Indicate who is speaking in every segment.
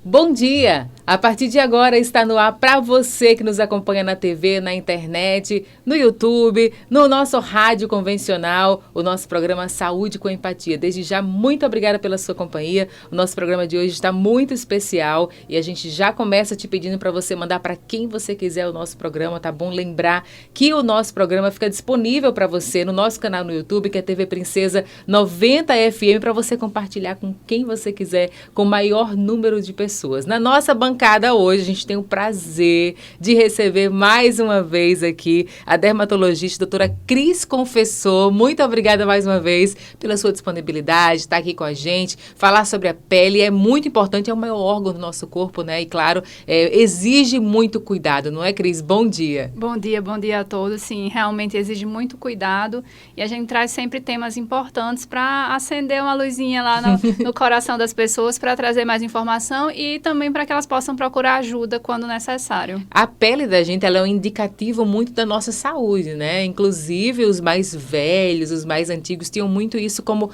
Speaker 1: Bom dia! A partir de agora está no ar para você que nos acompanha na TV, na internet, no YouTube, no nosso rádio convencional, o nosso programa Saúde com Empatia. Desde já, muito obrigada pela sua companhia. O nosso programa de hoje está muito especial e a gente já começa te pedindo para você mandar para quem você quiser o nosso programa, tá bom? Lembrar que o nosso programa fica disponível para você no nosso canal no YouTube, que é TV Princesa 90 FM, para você compartilhar com quem você quiser, com o maior número de pessoas. Na nossa bancada hoje, a gente tem o prazer de receber mais uma vez aqui a dermatologista, doutora Cris Confessor. Muito obrigada mais uma vez pela sua disponibilidade, estar aqui com a gente. Falar sobre a pele é muito importante, é o maior órgão do nosso corpo, né? E claro, exige muito cuidado, não é, Cris? Bom dia.
Speaker 2: Bom dia a todos. Sim, realmente exige muito cuidado e a gente traz sempre temas importantes para acender uma luzinha lá no coração das pessoas, para trazer mais informação e também para que elas possam procurar ajuda quando necessário.
Speaker 1: A pele da gente, ela é um indicativo muito da nossa saúde, né? Inclusive, os mais velhos, os mais antigos, tinham muito isso como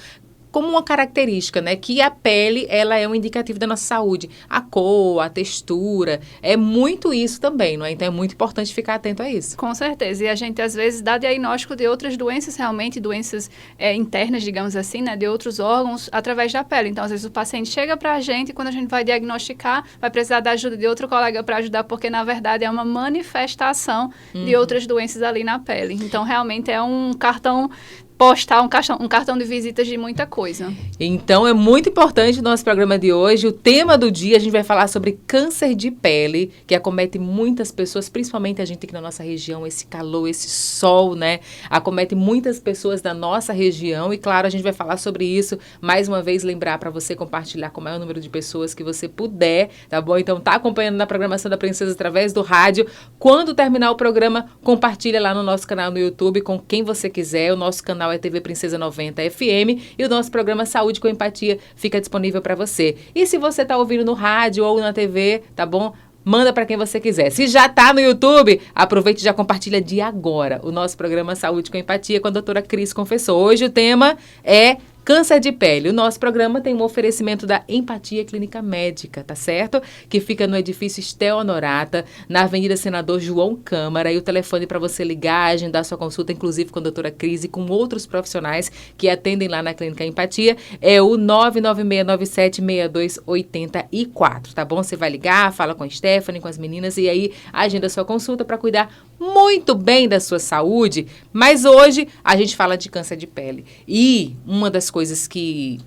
Speaker 1: uma característica, né? Que a pele, ela é um indicativo da nossa saúde. A cor, a textura, é muito isso também, não é? Então, é muito importante ficar atento a isso.
Speaker 2: Com certeza. E a gente, às vezes, dá diagnóstico de outras doenças, realmente, doenças internas, digamos assim, né? De outros órgãos, através da pele. Então, às vezes, o paciente chega pra gente e quando a gente vai diagnosticar, vai precisar da ajuda de outro colega para ajudar, porque, na verdade, é uma manifestação de outras doenças ali na pele. Então, realmente, é um cartão postar um cartão de visitas de muita coisa.
Speaker 1: Então, é muito importante o nosso programa de hoje. O tema do dia, a gente vai falar sobre câncer de pele, que acomete muitas pessoas, principalmente a gente aqui na nossa região, esse calor, esse sol, né? Acomete muitas pessoas da nossa região e, claro, a gente vai falar sobre isso. Mais uma vez, lembrar para você compartilhar com o maior número de pessoas que você puder, tá bom? Então, tá acompanhando na programação da Princesa através do rádio. Quando terminar o programa, compartilha lá no nosso canal no YouTube com quem você quiser. O nosso canal é TV Princesa 90 FM e o nosso programa Saúde com Empatia fica disponível para você. E se você está ouvindo no rádio ou na TV, tá bom? Manda para quem você quiser. Se já está no YouTube, aproveite e já compartilha de agora o nosso programa Saúde com Empatia com a doutora Cris Confessor. Hoje o tema é câncer de pele. O nosso programa tem um oferecimento da Empatia Clínica Médica, tá certo? Que fica no edifício Estel Honorata, na Avenida Senador João Câmara. E o telefone para você ligar, agendar sua consulta, inclusive com a doutora Cris e com outros profissionais que atendem lá na Clínica Empatia, é o 996976284, tá bom? Você vai ligar, fala com a Stephanie, com as meninas e aí agenda sua consulta para cuidar muito bem da sua saúde. Mas hoje a gente fala de câncer de pele. E uma das coisas que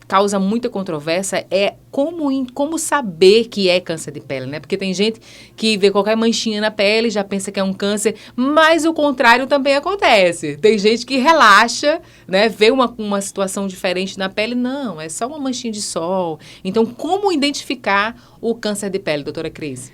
Speaker 1: causa muita controvérsia é como saber que é câncer de pele, né? Porque tem gente que vê qualquer manchinha na pele, já pensa que é um câncer, mas o contrário também acontece. Tem gente que relaxa, né? Vê uma situação diferente na pele, não, é só uma manchinha de sol. Então, como identificar o câncer de pele, doutora Cris?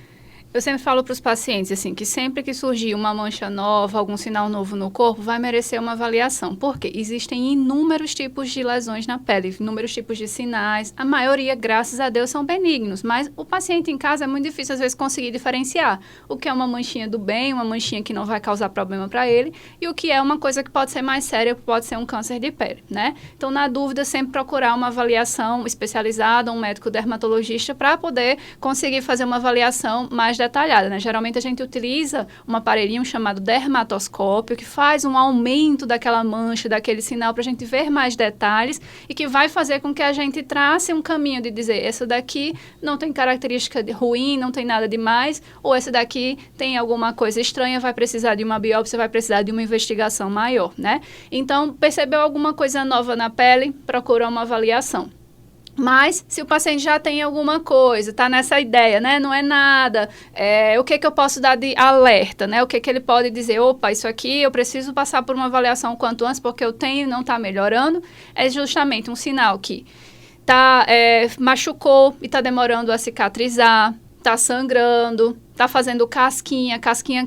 Speaker 2: Eu sempre falo para os pacientes, assim, que sempre que surgir uma mancha nova, algum sinal novo no corpo, vai merecer uma avaliação. Por quê? Existem inúmeros tipos de lesões na pele, inúmeros tipos de sinais. A maioria, graças a Deus, são benignos, mas o paciente em casa é muito difícil, às vezes, conseguir diferenciar o que é uma manchinha do bem, uma manchinha que não vai causar problema para ele, e o que é uma coisa que pode ser mais séria, pode ser um câncer de pele, né? Então, na dúvida, sempre procurar uma avaliação especializada, um médico dermatologista, para poder conseguir fazer uma avaliação mais detalhada, né? Geralmente a gente utiliza um aparelhinho chamado dermatoscópio que faz um aumento daquela mancha, daquele sinal para a gente ver mais detalhes e que vai fazer com que a gente trace um caminho de dizer, essa daqui não tem característica ruim, não tem nada demais, ou essa daqui tem alguma coisa estranha, vai precisar de uma biópsia, vai precisar de uma investigação maior, né? Então, percebeu alguma coisa nova na pele, procura uma avaliação. Mas, se o paciente já tem alguma coisa, está nessa ideia, né? Não é nada, o que eu posso dar de alerta, né? O que ele pode dizer, opa, isso aqui eu preciso passar por uma avaliação o quanto antes, porque eu tenho e não está melhorando, é justamente um sinal que machucou e está demorando a cicatrizar, está sangrando, tá fazendo casquinha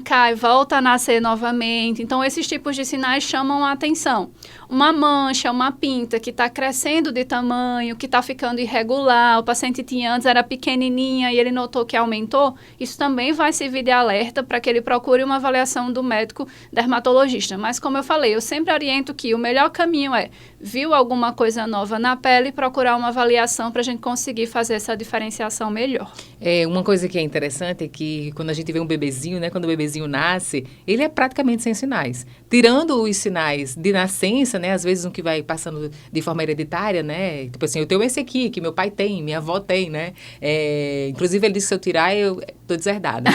Speaker 2: cai, volta a nascer novamente. Então, esses tipos de sinais chamam a atenção. Uma mancha, uma pinta que está crescendo de tamanho, que está ficando irregular, o paciente tinha antes, era pequenininha e ele notou que aumentou, isso também vai servir de alerta para que ele procure uma avaliação do médico dermatologista. Mas, como eu falei, eu sempre oriento que o melhor caminho é, viu alguma coisa nova na pele, procurar uma avaliação para a gente conseguir fazer essa diferenciação melhor.
Speaker 1: Uma coisa que é interessante é que quando a gente vê um bebezinho, né, quando o bebezinho nasce, ele é praticamente sem sinais. Tirando os sinais de nascença, né, às vezes um que vai passando de forma hereditária, né, tipo assim, eu tenho esse aqui, que meu pai tem, minha avó tem, né, inclusive ele disse que se eu tirar, eu tô deserdada.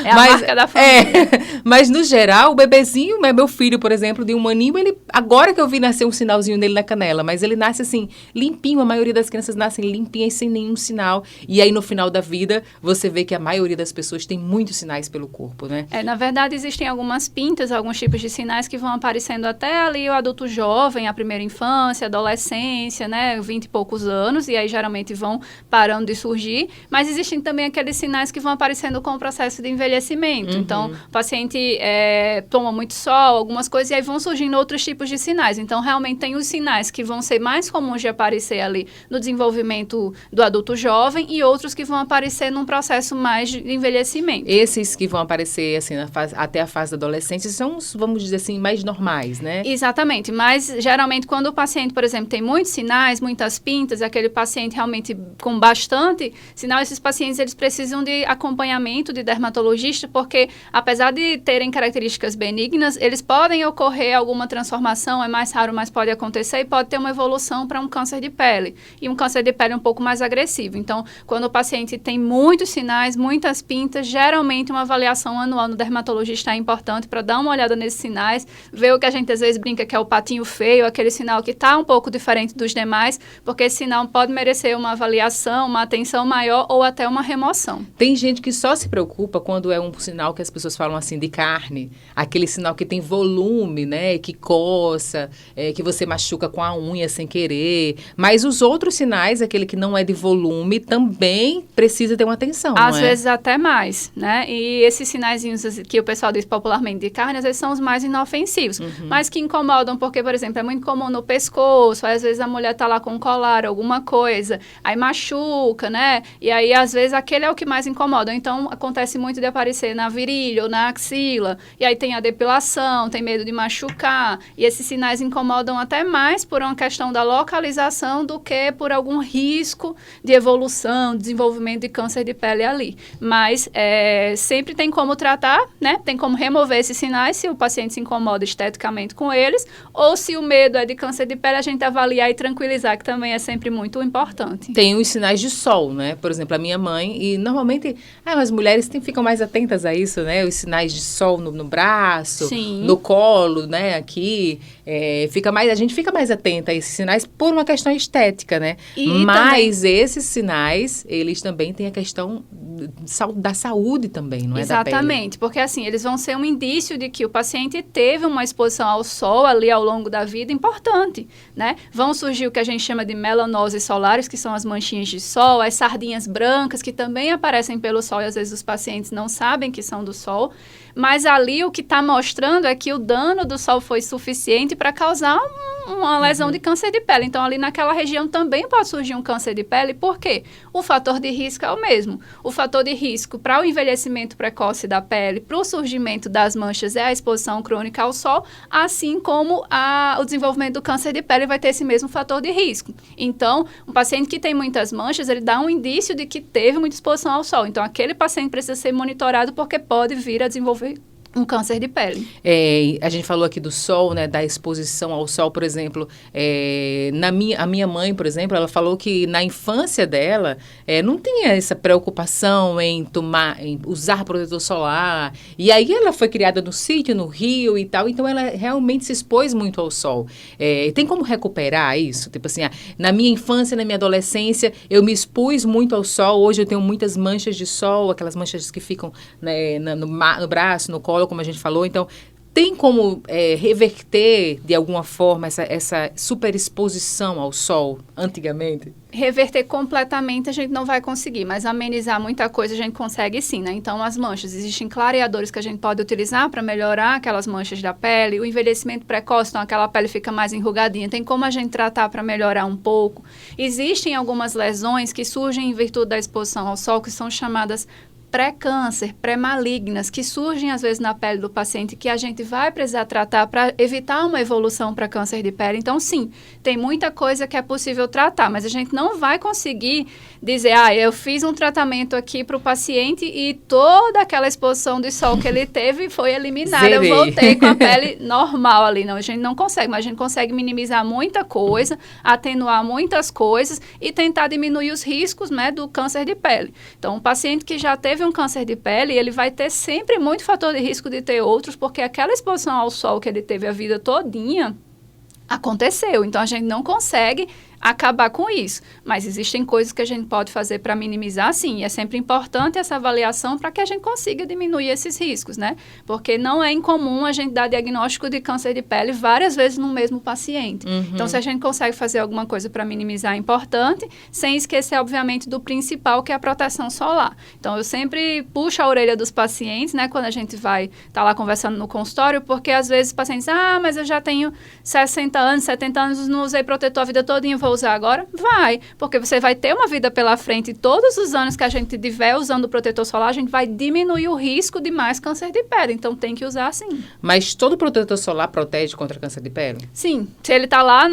Speaker 2: É a marca da família.
Speaker 1: Mas no geral, o bebezinho, meu filho, por exemplo, de 1 aninho, ele, agora que eu vi nascer um sinalzinho dele na canela, mas ele nasce assim, limpinho, a maioria das crianças nascem limpinhas, sem nenhum sinal, e aí no final da vida, você vê que a maioria das pessoas tem muitos sinais pelo corpo, né?
Speaker 2: Na verdade, existem algumas pintas, alguns tipos de sinais que vão aparecendo até ali o adulto jovem, a primeira infância, adolescência, né, 20 e poucos anos, e aí geralmente vão parando de surgir, mas existem também aqueles sinais que vão aparecendo com o processo de envelhecimento.
Speaker 1: Uhum.
Speaker 2: Então, o paciente toma muito sol, algumas coisas, e aí vão surgindo outros tipos de sinais. Então, realmente tem os sinais que vão ser mais comuns de aparecer ali no desenvolvimento do adulto jovem e outros que vão aparecer num processo mais de envelhecimento.
Speaker 1: Esses que vão aparecer assim, até a fase da adolescência são, vamos dizer assim, mais normais, né?
Speaker 2: Exatamente, mas geralmente quando o paciente, por exemplo, tem muitos sinais, muitas pintas, aquele paciente realmente com bastante sinal, esses pacientes eles precisam de acompanhamento de dermatologista, porque apesar de terem características benignas, eles podem ocorrer alguma transformação, é mais raro, mas pode acontecer e pode ter uma evolução para um câncer de pele, e um câncer de pele um pouco mais agressivo. Então, quando o paciente tem muitos sinais, muitas pintas, geralmente uma avaliação anual no dermatologista é importante para dar uma olhada nesses sinais, ver o que a gente às vezes brinca que é o patinho feio, aquele sinal que está um pouco diferente dos demais, porque esse sinal pode merecer uma avaliação, uma atenção maior ou até uma remoção.
Speaker 1: Tem gente que só se preocupa quando é um sinal que as pessoas falam assim de carne, aquele sinal que tem volume, né, que coça, que você machuca com a unha sem querer, mas os outros sinais, aquele que não é de volume, também precisa ter uma atenção,
Speaker 2: às vezes até mais, né, e esses sinaizinhos que o pessoal diz popularmente de carne, às vezes são os mais inofensivos, mas que incomodam, porque, por exemplo, é muito comum no pescoço, às vezes a mulher tá lá com um colar, alguma coisa, aí machuca, né, e aí às vezes aquele é o que mais incomoda, então acontece muito de aparecer na virilha ou na axila, e aí tem a depilação, tem medo de machucar, e esses sinais incomodam até mais por uma questão da localização do que por algum risco de evolução, desenvolvimento de câncer de pele ali. Mas sempre tem como tratar, né? Tem como remover esses sinais se o paciente se incomoda esteticamente com eles, ou se o medo é de câncer de pele, a gente avaliar e tranquilizar, que também é sempre muito importante.
Speaker 1: Tem os sinais de sol, né? Por exemplo, a minha mãe, e normalmente as mulheres ficam mais atentas a isso, né? Os sinais de sol no braço,
Speaker 2: Sim.
Speaker 1: no colo, né? Aqui, a gente fica mais atenta a esses sinais por uma questão estética, né? Mas também, esses sinais, eles também têm a questão da saúde também, não é?
Speaker 2: Exatamente, porque assim, eles vão ser um indício de que o paciente teve uma exposição ao sol ali ao longo da vida importante, né? Vão surgir o que a gente chama de melanoses solares, que são as manchinhas de sol, as sardinhas brancas, que também aparecem pelo sol e às vezes os pacientes não sabem que são do sol, mas ali o que está mostrando é que o dano do sol foi suficiente para causar uma lesão de câncer de pele. Então, ali naquela região também pode surgir um câncer de pele. Por quê? O fator de risco é o mesmo. O fator de risco para o envelhecimento precoce da pele, para o surgimento das manchas é a exposição crônica ao sol, assim como o desenvolvimento do câncer de pele vai ter esse mesmo fator de risco. Então, um paciente que tem muitas manchas, ele dá um indício de que teve muita exposição ao sol. Então, aquele paciente precisa ser monitorado porque pode vir a desenvolver um câncer de pele.
Speaker 1: A gente falou aqui do sol, né, da exposição ao sol, por exemplo. A minha mãe, por exemplo, ela falou que na infância dela não tinha essa preocupação em usar protetor solar. E aí ela foi criada no sítio, no Rio e tal, então ela realmente se expôs muito ao sol. Tem como recuperar isso? Tipo assim, na minha infância, na minha adolescência, eu me expus muito ao sol. Hoje eu tenho muitas manchas de sol, aquelas manchas que ficam, né, no braço, no colo, como a gente falou. Então, Tem como reverter, de alguma forma, essa superexposição ao sol, antigamente?
Speaker 2: Reverter completamente a gente não vai conseguir, mas amenizar muita coisa a gente consegue sim, né? Então, as manchas, existem clareadores que a gente pode utilizar para melhorar aquelas manchas da pele, o envelhecimento precoce, então aquela pele fica mais enrugadinha, tem como a gente tratar para melhorar um pouco. Existem algumas lesões que surgem em virtude da exposição ao sol, que são chamadas pré-câncer, pré-malignas, que surgem às vezes na pele do paciente, que a gente vai precisar tratar para evitar uma evolução para câncer de pele. Então, sim, tem muita coisa que é possível tratar, mas a gente não vai conseguir dizer, eu fiz um tratamento aqui para o paciente e toda aquela exposição de sol que ele teve foi eliminada.
Speaker 1: Zerei.
Speaker 2: Eu voltei com a pele normal ali. Não, a gente não consegue, mas a gente consegue minimizar muita coisa, atenuar muitas coisas e tentar diminuir os riscos, né, do câncer de pele. Então, um paciente que já teve um câncer de pele, ele vai ter sempre muito fator de risco de ter outros, porque aquela exposição ao sol que ele teve a vida todinha aconteceu. Então, a gente não consegue acabar com isso. Mas existem coisas que a gente pode fazer para minimizar, sim. E é sempre importante essa avaliação para que a gente consiga diminuir esses riscos, né? Porque não é incomum a gente dar diagnóstico de câncer de pele várias vezes no mesmo paciente. Uhum. Então, se a gente consegue fazer alguma coisa para minimizar, é importante, sem esquecer, obviamente, do principal, que é a proteção solar. Então, eu sempre puxo a orelha dos pacientes, né? Quando a gente vai estar lá conversando no consultório, porque às vezes os pacientes, mas eu já tenho 60 anos, 70 anos, não usei protetor a vida toda, vou usar agora? Vai, porque você vai ter uma vida pela frente e todos os anos que a gente tiver usando o protetor solar, a gente vai diminuir o risco de mais câncer de pele, então tem que usar sim.
Speaker 1: Mas todo protetor solar protege contra câncer de pele?
Speaker 2: Sim, se ele está lá,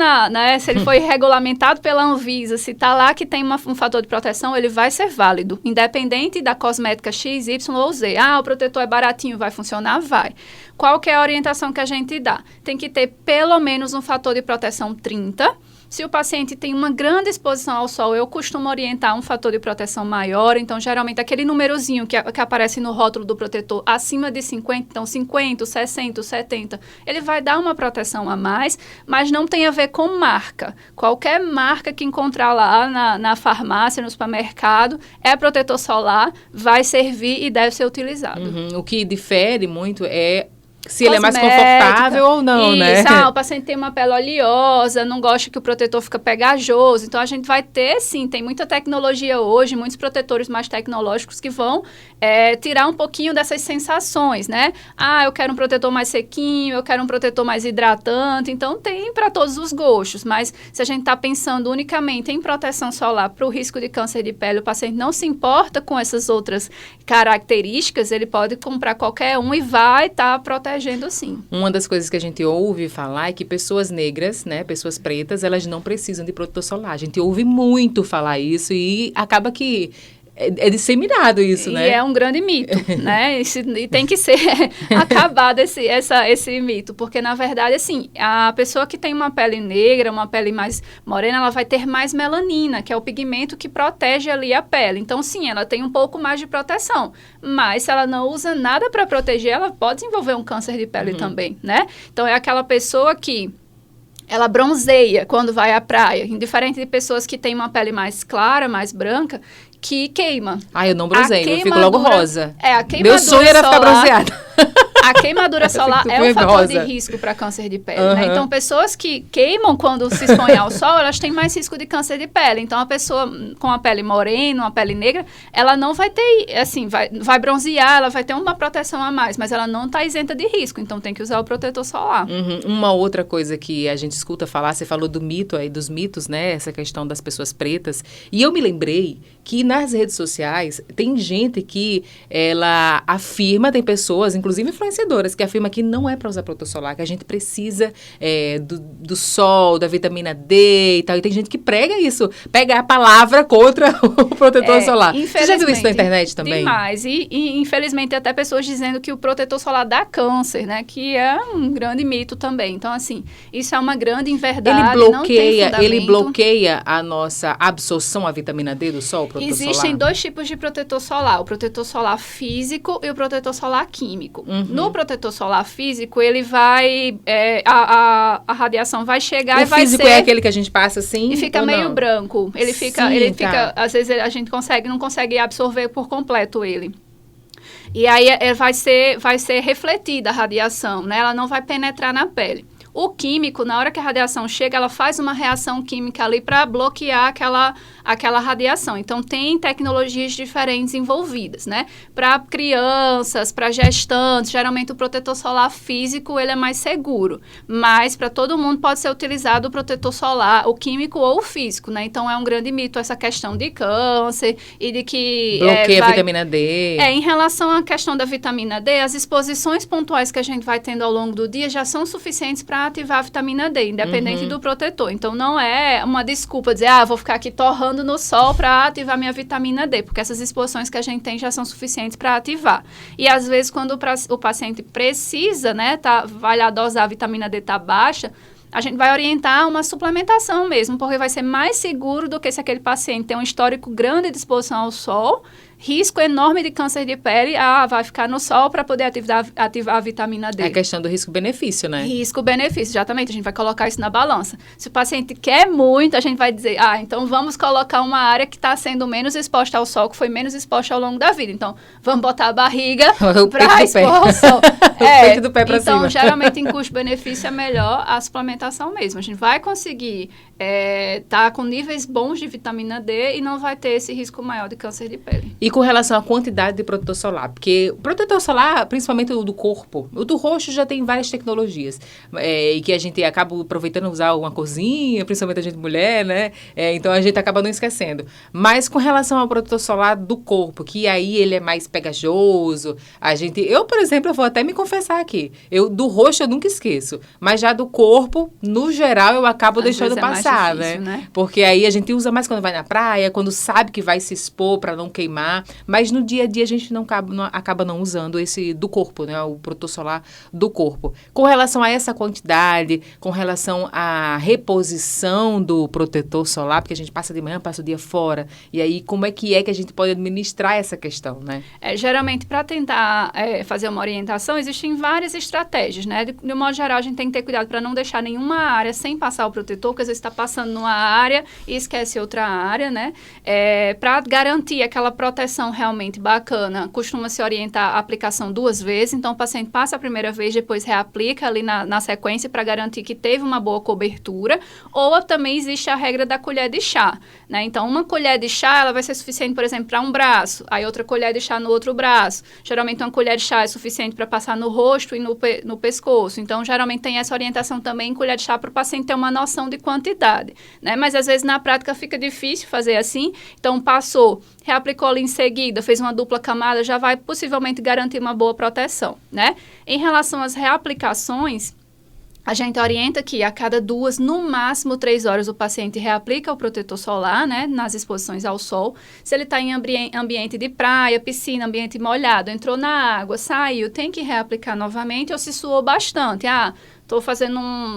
Speaker 2: se ele foi regulamentado pela Anvisa, se está lá que tem um fator de proteção, ele vai ser válido, independente da cosmética X, Y ou Z. O protetor é baratinho, vai funcionar? Vai. Qual que é a orientação que a gente dá? Tem que ter pelo menos um fator de proteção 30. Se o paciente tem uma grande exposição ao sol, eu costumo orientar um fator de proteção maior. Então, geralmente, aquele númerozinho que aparece no rótulo do protetor acima de 50, então 50, 60, 70, ele vai dar uma proteção a mais, mas não tem a ver com marca. Qualquer marca que encontrar lá na farmácia, no supermercado, é protetor solar, vai servir e deve ser utilizado.
Speaker 1: Uhum. O que difere muito é se ele é mais confortável ou não, né?
Speaker 2: O paciente tem uma pele oleosa, não gosta que o protetor fica pegajoso. Então, a gente vai ter, sim, tem muita tecnologia hoje, muitos protetores mais tecnológicos que vão tirar um pouquinho dessas sensações, né? Eu quero um protetor mais sequinho, eu quero um protetor mais hidratante. Então, tem para todos os gostos. Mas, se a gente está pensando unicamente em proteção solar para o risco de câncer de pele, o paciente não se importa com essas outras características, ele pode comprar qualquer um e vai estar protegendo sim.
Speaker 1: Uma das coisas que a gente ouve falar é que pessoas negras, né, pessoas pretas, elas não precisam de protetor solar. A gente ouve muito falar isso e acaba que é disseminado isso, né?
Speaker 2: E é um grande mito, né? E tem que ser acabado esse mito, porque, na verdade, assim, a pessoa que tem uma pele negra, uma pele mais morena, ela vai ter mais melanina, que é o pigmento que protege ali a pele. Então, sim, ela tem um pouco mais de proteção, mas se ela não usa nada para proteger, ela pode desenvolver um câncer de pele também, né? Então, é aquela pessoa que ela bronzeia quando vai à praia, indiferente de pessoas que têm uma pele mais clara, mais branca, que queima.
Speaker 1: Eu não bronzeio, eu fico logo rosa.
Speaker 2: A queimadura
Speaker 1: Meu sonho era ficar bronzeada.
Speaker 2: A queimadura solar é um fator de risco para câncer de pele, né? Então, pessoas que queimam quando se expõem ao sol, elas têm mais risco de câncer de pele. Então, a pessoa com a pele morena, uma pele negra, ela não vai ter, assim, vai bronzear, ela vai ter uma proteção a mais, mas ela não está isenta de risco. Então, tem que usar o protetor solar.
Speaker 1: Uma outra coisa que a gente escuta falar, você falou do mito aí, dos mitos, né? Essa questão das pessoas pretas. E eu me lembrei que nas redes sociais tem gente que ela afirma, tem pessoas, inclusive influenciadoras, que afirma que não é para usar protetor solar, que a gente precisa do sol, da vitamina D e tal. E tem gente que prega isso, pega a palavra contra o protetor solar. Você já viu isso na internet também?
Speaker 2: Demais. E infelizmente até pessoas dizendo que o protetor solar dá câncer, né? Que é um grande mito também. Então, assim, isso é uma grande inverdade.
Speaker 1: Ele bloqueia a nossa absorção à vitamina D do sol, protetor
Speaker 2: Existem
Speaker 1: solar?
Speaker 2: dois tipos de protetor solar, o protetor solar físico e o protetor solar químico. No protetor solar físico, ele vai, a radiação vai chegar e vai ser... O
Speaker 1: físico é aquele que a gente passa assim?
Speaker 2: E fica meio branco. Ele fica, às vezes a gente não consegue absorver por completo ele. E aí vai ser refletida a radiação, né? Ela não vai penetrar na pele. O químico, na hora que a radiação chega, ela faz uma reação química ali para bloquear aquela radiação. Então, tem tecnologias diferentes envolvidas, né? Para crianças, para gestantes, geralmente o protetor solar físico, ele é mais seguro. Mas, para todo mundo, pode ser utilizado o protetor solar, o químico ou o físico, né? Então, é um grande mito essa questão de câncer e de que...
Speaker 1: bloqueia a vitamina D.
Speaker 2: Em relação à questão da vitamina D, as exposições pontuais que a gente vai tendo ao longo do dia já são suficientes para ativar a vitamina D, independente do protetor. Então, não é uma desculpa dizer, vou ficar aqui torrando no sol para ativar minha vitamina D, porque essas exposições que a gente tem já são suficientes para ativar. E, às vezes, quando o paciente precisa, né, vai lá dosar a vitamina D tá baixa, a gente vai orientar uma suplementação mesmo, porque vai ser mais seguro do que se aquele paciente tem um histórico grande de exposição ao sol, risco enorme de câncer de pele, vai ficar no sol para poder ativar a vitamina D.
Speaker 1: É a questão do risco-benefício, né?
Speaker 2: Risco-benefício, exatamente. A gente vai colocar isso na balança. Se o paciente quer muito, a gente vai dizer, então vamos colocar uma área que está sendo menos exposta ao sol, que foi menos exposta ao longo da vida. Então, vamos botar a barriga para expor ao sol.
Speaker 1: O peito do pé para cima.
Speaker 2: Então, geralmente, em custo-benefício, é melhor a suplementação mesmo. A gente vai conseguir tá com níveis bons de vitamina D e não vai ter esse risco maior de câncer de pele.
Speaker 1: E com relação à quantidade de protetor solar, porque o protetor solar, principalmente o do corpo, o do rosto já tem várias tecnologias, e que a gente acaba aproveitando usar uma corzinha, principalmente a gente mulher, né? Então a gente acaba não esquecendo. Mas com relação ao protetor solar do corpo, que aí ele é mais pegajoso, eu, por exemplo, eu vou até me confessar aqui, do rosto eu nunca esqueço, mas já do corpo, no geral, eu acabo deixando passar, né? Porque aí a gente usa mais quando vai na praia, quando sabe que vai se expor para não queimar, mas no dia a dia a gente acaba não usando esse do corpo, né? O protetor solar do corpo. Com relação a essa quantidade, com relação à reposição do protetor solar, porque a gente passa de manhã, passa o dia fora, e aí como é que a gente pode administrar essa questão, né?
Speaker 2: Geralmente, para tentar fazer uma orientação, existem várias estratégias, né? De um modo geral, a gente tem que ter cuidado para não deixar nenhuma área sem passar o protetor, porque às vezes está passando numa área e esquece outra área, né? Para garantir aquela proteção realmente bacana, costuma-se orientar a aplicação 2 vezes, então o paciente passa a primeira vez, depois reaplica ali na sequência para garantir que teve uma boa cobertura, ou também existe a regra da colher de chá, né? Então, uma colher de chá, ela vai ser suficiente, por exemplo, para um braço, aí outra colher de chá no outro braço. Geralmente, uma colher de chá é suficiente para passar no rosto e no pescoço. Então, geralmente tem essa orientação também em colher de chá para o paciente ter uma noção de quantidade, né? Mas, às vezes, na prática fica difícil fazer assim. Então, passou, reaplicou ali em seguida, fez uma dupla camada, já vai possivelmente garantir uma boa proteção, né? Em relação às reaplicações, a gente orienta que a cada 2, no máximo 3 horas, o paciente reaplica o protetor solar, né, nas exposições ao sol. Se ele está em ambiente de praia, piscina, ambiente molhado, entrou na água, saiu, tem que reaplicar novamente, ou se suou bastante,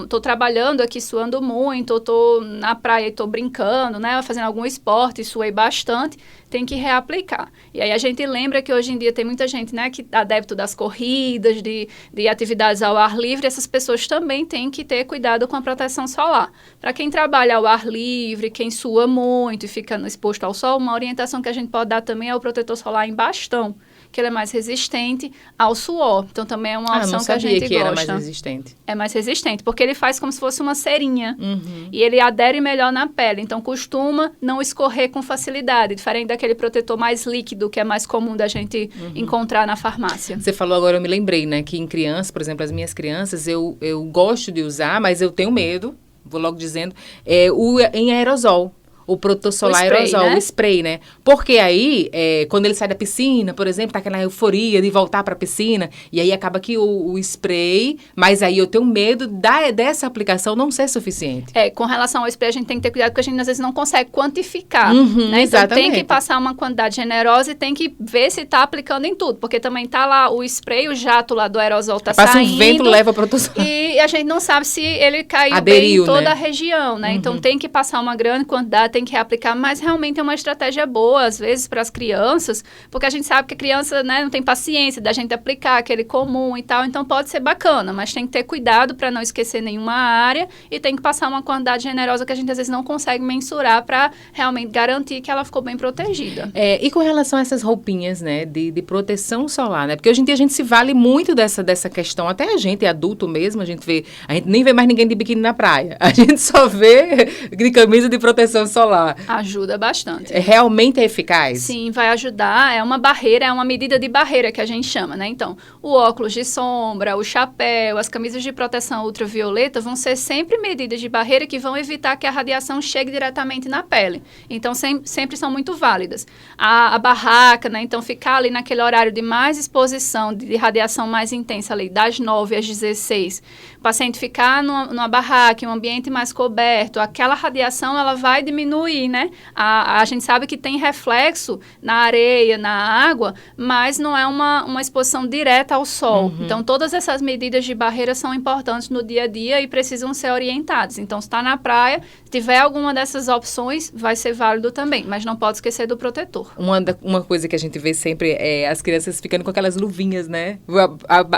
Speaker 2: tô trabalhando aqui suando muito, ou tô na praia e tô brincando, né, fazendo algum esporte, suei bastante, tem que reaplicar. E aí a gente lembra que hoje em dia tem muita gente, né, que é adepto das corridas, de atividades ao ar livre, essas pessoas também têm que ter cuidado com a proteção solar. Para quem trabalha ao ar livre, quem sua muito e fica exposto ao sol, uma orientação que a gente pode dar também é o protetor solar em bastão, que ele é mais resistente ao suor. Então, também é uma opção que a gente gosta.
Speaker 1: Era mais resistente.
Speaker 2: É mais resistente, porque ele faz como se fosse uma cerinha. E ele adere melhor na pele. Então, costuma não escorrer com facilidade, diferente daquele protetor mais líquido, que é mais comum da gente encontrar na farmácia.
Speaker 1: Você falou agora, eu me lembrei, né, que em crianças, por exemplo, as minhas crianças, eu gosto de usar, mas eu tenho medo, vou logo dizendo, em aerosol. O protetor solar aerosol, né? O spray, né? Porque aí, quando ele sai da piscina, por exemplo, tá aquela euforia de voltar para a piscina, e aí acaba que o spray, mas aí eu tenho medo dessa aplicação não ser suficiente.
Speaker 2: Com relação ao spray, a gente tem que ter cuidado, porque a gente às vezes não consegue quantificar, né? Então, tem que passar uma quantidade generosa e tem que ver se tá aplicando em tudo, porque também tá lá o spray, o jato lá do aerosol tá saindo.
Speaker 1: Passa um vento, leva o protetor solar.
Speaker 2: E a gente não sabe se ele caiu bem em toda a região, né? Então, tem que passar uma grande quantidade, tem que reaplicar, mas realmente é uma estratégia boa, às vezes, para as crianças, porque a gente sabe que a criança, né, não tem paciência da gente aplicar aquele comum e tal, então pode ser bacana, mas tem que ter cuidado para não esquecer nenhuma área e tem que passar uma quantidade generosa que a gente às vezes não consegue mensurar para realmente garantir que ela ficou bem protegida.
Speaker 1: E com relação a essas roupinhas, né, de proteção solar, né, porque hoje em dia a gente se vale muito dessa questão, até a gente, adulto mesmo, a gente nem vê mais ninguém de biquíni na praia, a gente só vê de camisa de proteção solar.
Speaker 2: Ajuda bastante.
Speaker 1: Realmente é eficaz?
Speaker 2: Sim, vai ajudar, é uma barreira, é uma medida de barreira que a gente chama, né, então, o óculos de sombra, o chapéu, as camisas de proteção ultravioleta vão ser sempre medidas de barreira que vão evitar que a radiação chegue diretamente na pele. Então, sempre são muito válidas. A barraca, né? Então, ficar ali naquele horário de mais exposição, de radiação mais intensa ali, das 9 às 16. O paciente ficar numa barraca, em um ambiente mais coberto, aquela radiação, ela vai diminuir, né? A gente sabe que tem reflexo na areia, na água, mas não é uma exposição direta ao sol.
Speaker 1: Uhum.
Speaker 2: Então, todas essas medidas de barreira são importantes no dia a dia e precisam ser orientadas. Então, se está na praia, se tiver alguma dessas opções, vai ser válido também, mas não pode esquecer do protetor.
Speaker 1: Uma coisa que a gente vê sempre é as crianças ficando com aquelas luvinhas, né?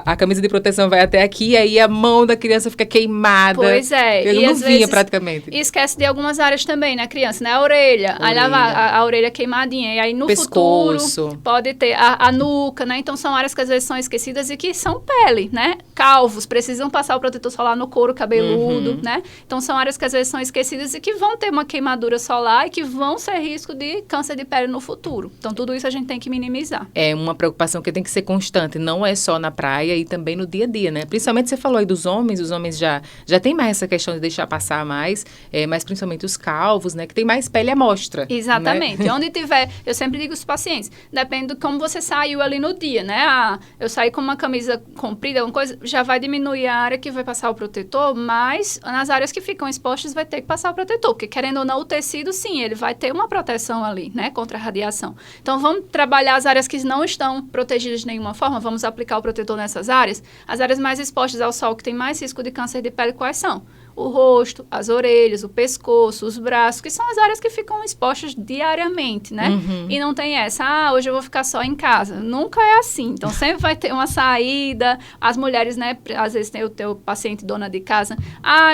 Speaker 1: A camisa de proteção vai até aqui, aí a mão da criança fica queimada.
Speaker 2: Pois é.
Speaker 1: E luvinha, às vezes, praticamente.
Speaker 2: E esquece de algumas áreas também, né, criança? Né? A orelha. Aí a orelha queimadinha. E aí no
Speaker 1: pescoço.
Speaker 2: Futuro pode ter a nuca, né? Então são áreas que às vezes são esquecidas e que são pele, né? Calvos, precisam passar o protetor solar no couro cabeludo, né? Então são áreas que às vezes são esquecidas e que vão ter uma queimadura solar e que vão ser risco de câncer de pele no futuro. Então tudo isso a gente tem que minimizar.
Speaker 1: É uma preocupação que tem que ser constante, não é só na praia e também no dia a dia, né? Principalmente você falou aí dos homens, os homens já tem mais essa questão de deixar passar mais, mas principalmente os calvos, né? Que tem mais pele à mostra.
Speaker 2: Exatamente.
Speaker 1: Né?
Speaker 2: Onde tiver, eu sempre digo aos pacientes, depende de como você saiu ali no dia, né? Eu saí com uma camisa comprida, uma coisa, já vai diminuir a área que vai passar o protetor, mas nas áreas que ficam expostas vai ter que passar o protetor, porque querendo ou não, o tecido, sim, ele vai ter uma proteção ali, né? Contra a radiação. Então, vamos trabalhar as áreas que não estão protegidas de nenhuma forma, vamos aplicar o protetor nessas áreas. As áreas mais expostas ao sol, que tem mais risco de câncer de pele, quais são? O rosto, as orelhas, o pescoço, os braços, que são as áreas que ficam expostas diariamente, né?
Speaker 1: Uhum.
Speaker 2: E não tem essa, hoje eu vou ficar só em casa. Nunca é assim. Então, sempre vai ter uma saída. As mulheres, né? Às vezes tem o teu paciente dona de casa.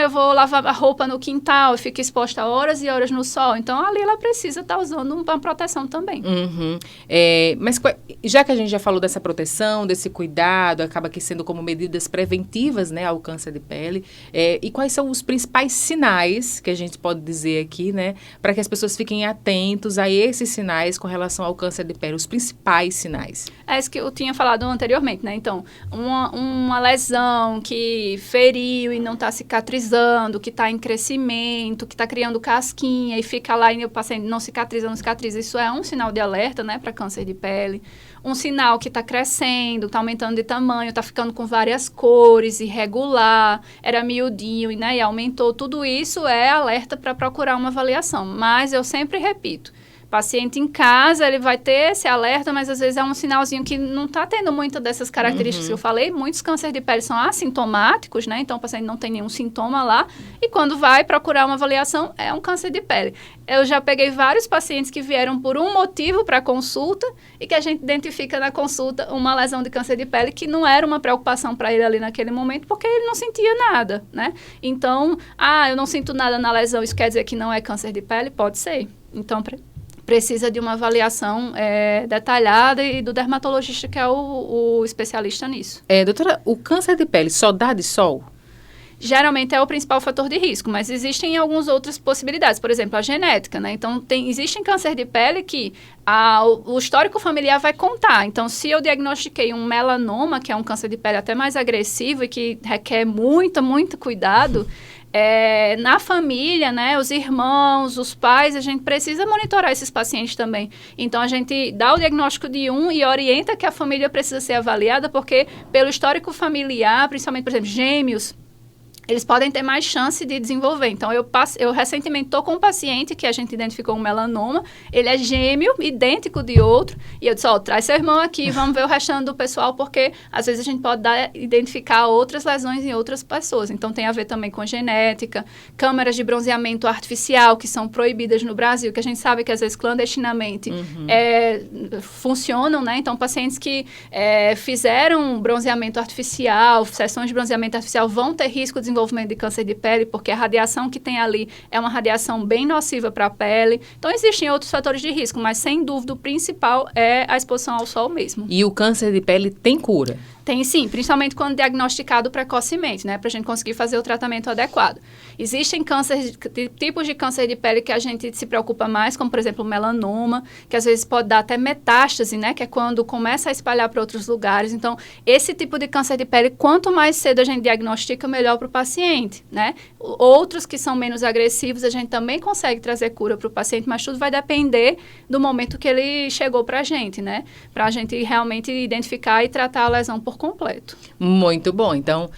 Speaker 2: Eu vou lavar a roupa no quintal, eu fico exposta horas e horas no sol. Então, ali ela precisa estar usando uma proteção também.
Speaker 1: Uhum. Mas já que a gente já falou dessa proteção, desse cuidado, acaba que sendo como medidas preventivas, né? Ao câncer de pele. E quais são os principais sinais que a gente pode dizer aqui, né, para que as pessoas fiquem atentos a esses sinais com relação ao câncer de pele, os principais sinais? É
Speaker 2: isso que eu tinha falado anteriormente, né? Então, uma lesão que feriu e não está cicatrizando, que está em crescimento, que está criando casquinha e fica lá e o paciente não cicatriza, isso é um sinal de alerta, né, para câncer de pele. Um sinal que está crescendo, está aumentando de tamanho, está ficando com várias cores, irregular, era miudinho, né, e aumentou. Tudo isso é alerta para procurar uma avaliação. Mas eu sempre repito, paciente em casa, ele vai ter esse alerta, mas às vezes é um sinalzinho que não está tendo muitas dessas características que eu falei. Muitos cânceres de pele são assintomáticos, né? Então, o paciente não tem nenhum sintoma lá. E quando vai procurar uma avaliação, é um câncer de pele. Eu já peguei vários pacientes que vieram por um motivo para a consulta e que a gente identifica na consulta uma lesão de câncer de pele que não era uma preocupação para ele ali naquele momento, porque ele não sentia nada, né? Então, eu não sinto nada na lesão, isso quer dizer que não é câncer de pele? Pode ser. Então, precisa de uma avaliação detalhada e do dermatologista, que é o especialista nisso.
Speaker 1: Doutora, o câncer de pele só dá de sol?
Speaker 2: Geralmente é o principal fator de risco, mas existem algumas outras possibilidades. Por exemplo, a genética, né? Então, existe câncer de pele que o histórico familiar vai contar. Então, se eu diagnostiquei um melanoma, que é um câncer de pele até mais agressivo e que requer muito cuidado, na família, né, os irmãos, os pais, a gente precisa monitorar esses pacientes também. Então, a gente dá o diagnóstico de um e orienta que a família precisa ser avaliada, porque pelo histórico familiar, principalmente, por exemplo, gêmeos, eles podem ter mais chance de desenvolver. Então, eu recentemente estou com um paciente que a gente identificou um melanoma, ele é gêmeo, idêntico de outro, e eu disse, traz seu irmão aqui, vamos ver o restante do pessoal, porque às vezes a gente pode identificar outras lesões em outras pessoas. Então, tem a ver também com genética, câmeras de bronzeamento artificial, que são proibidas no Brasil, que a gente sabe que às vezes clandestinamente funcionam, né? Então, pacientes que fizeram bronzeamento artificial, sessões de bronzeamento artificial, vão ter risco de desenvolvimento de câncer de pele, porque a radiação que tem ali é uma radiação bem nociva para a pele. Então, existem outros fatores de risco, mas sem dúvida o principal é a exposição ao sol mesmo.
Speaker 1: E o câncer de pele tem cura?
Speaker 2: Tem sim, principalmente quando diagnosticado precocemente, né? Para a gente conseguir fazer o tratamento adequado. Existem tipos de câncer de pele que a gente se preocupa mais, como por exemplo o melanoma, que às vezes pode dar até metástase, né? Que é quando começa a espalhar para outros lugares. Então, esse tipo de câncer de pele, quanto mais cedo a gente diagnostica, melhor para o paciente, né? Outros que são menos agressivos, a gente também consegue trazer cura para o paciente, mas tudo vai depender do momento que ele chegou para a gente, né? Para a gente realmente identificar e tratar a lesão por completo.
Speaker 1: Muito bom. Então,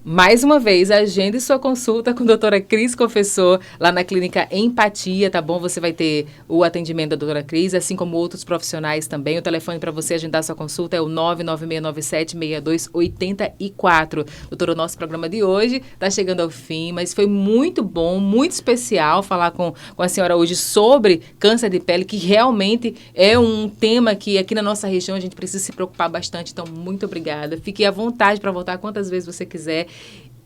Speaker 1: mais uma vez, agende sua consulta com a doutora Cris Confessor, lá na clínica Empatia, tá bom? Você vai ter o atendimento da doutora Cris, assim como outros profissionais também. O telefone para você agendar sua consulta é o 996976284. Doutora, o nosso programa de hoje está chegando ao fim, mas foi muito bom, muito especial falar com a senhora hoje sobre câncer de pele, que realmente é um tema que aqui na nossa região a gente precisa se preocupar bastante. Então, muito obrigada. Fique à vontade para voltar quantas vezes você quiser.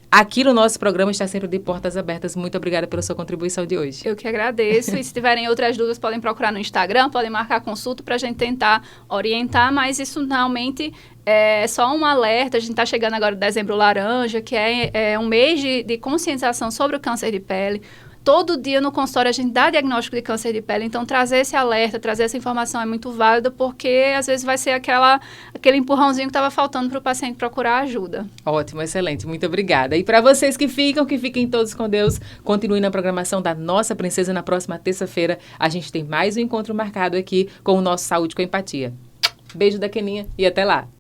Speaker 1: Aqui no nosso programa está sempre de portas abertas. Muito obrigada pela sua contribuição de hoje.
Speaker 2: Eu que agradeço. E se tiverem outras dúvidas, podem procurar no Instagram, podem marcar consulta para a gente tentar orientar, mas isso realmente é só um alerta. A gente está chegando agora em dezembro laranja, que é um mês de conscientização sobre o câncer de pele. Todo dia no consultório a gente dá diagnóstico de câncer de pele, então trazer esse alerta, trazer essa informação é muito válido, porque às vezes vai ser aquele empurrãozinho que estava faltando para o paciente procurar ajuda.
Speaker 1: Ótimo, excelente, muito obrigada. E para vocês que fiquem todos com Deus, continuem na programação da Nossa Princesa. Na próxima terça-feira a gente tem mais um encontro marcado aqui com o nosso Saúde com Empatia. Beijo da Keninha e até lá.